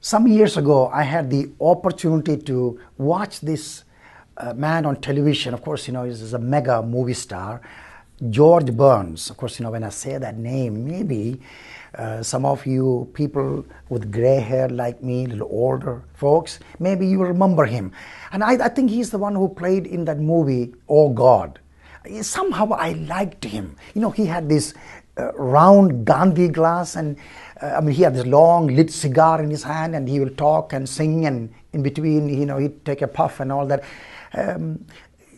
Some years ago, I had the opportunity to watch this man on television. Of course, he's a mega movie star, George Burns. Of course, when I say that name, maybe some of you people with gray hair like me, little older folks, maybe you remember him. And I think he's the one who played in that movie, Oh God. Somehow I liked him. He had this round Gandhi glass, and he had this long lit cigar in his hand, and he will talk and sing, and in between, he'd take a puff and all that.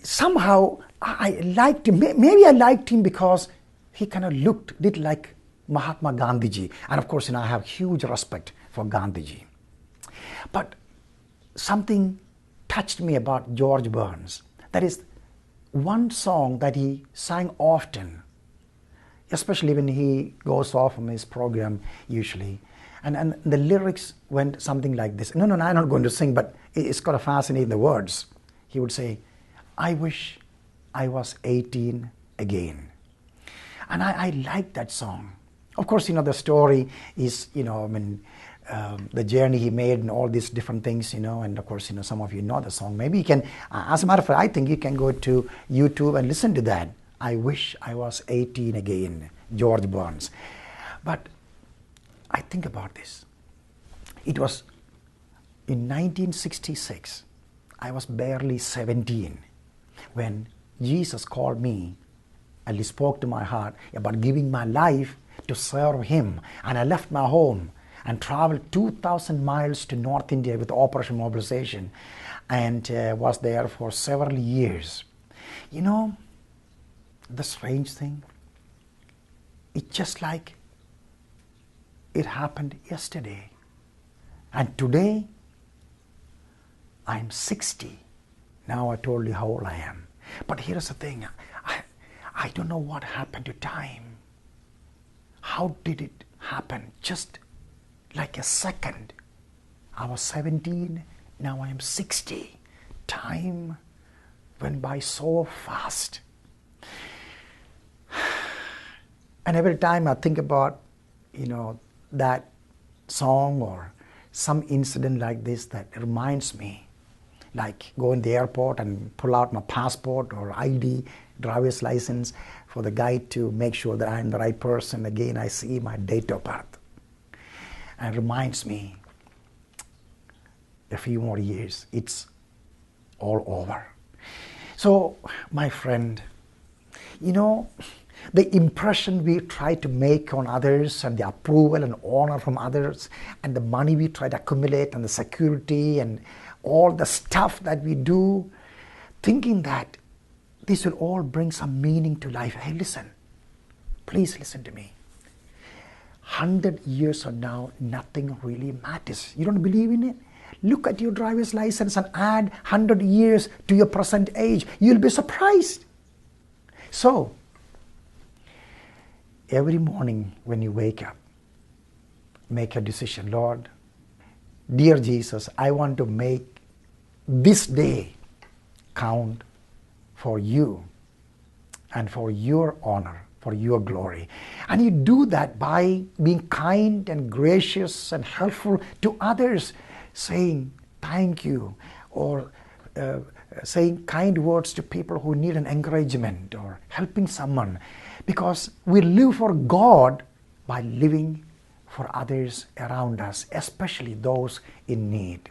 Somehow I liked him. Maybe I liked him because he kind of looked a little like Mahatma Gandhiji. And of course, I have huge respect for Gandhiji. But something touched me about George Burns. That is one song that he sang often, especially when he goes off from his program usually. And the lyrics went something like this. No, I'm not going to sing, but it's kind of fascinating, the words. He would say, I wish I was 18 again. And I like that song. Of course, the story is, the journey he made and all these different things, and of course, some of you know the song. Maybe you can, as a matter of fact, I think you can go to YouTube and listen to that. I wish I was 18 again, George Burns. But I think about this. It was in 1966, I was barely 17, when Jesus called me and he spoke to my heart about giving my life to serve him. And I left my home and traveled 2,000 miles to North India with Operation Mobilization, and was there for several years. The strange thing, it's just like it happened yesterday. And today, I'm 60. Now I told you how old I am. But here's the thing, I don't know what happened to time. How did it happen? Just like a second. I was 17, now I am 60. Time went by so fast. And every time I think about, that song or some incident like this that reminds me, like going to the airport and pull out my passport or ID, driver's license, for the guy to make sure that I'm the right person. Again, I see my date of birth. And it reminds me, a few more years, it's all over. So, my friend, the impression we try to make on others, and the approval and honor from others, and the money we try to accumulate, and the security, and all the stuff that we do, thinking that this will all bring some meaning to life. Hey, listen. Please listen to me. 100 years from now, nothing really matters. You don't believe in it? Look at your driver's license and add 100 years to your present age. You'll be surprised. So, every morning when you wake up, make a decision. Lord, dear Jesus, I want to make this day count for you and for your honor, for your glory. And you do that by being kind and gracious and helpful to others, saying thank you, or saying kind words to people who need an encouragement, or helping someone. Because we live for God by living for others around us, especially those in need.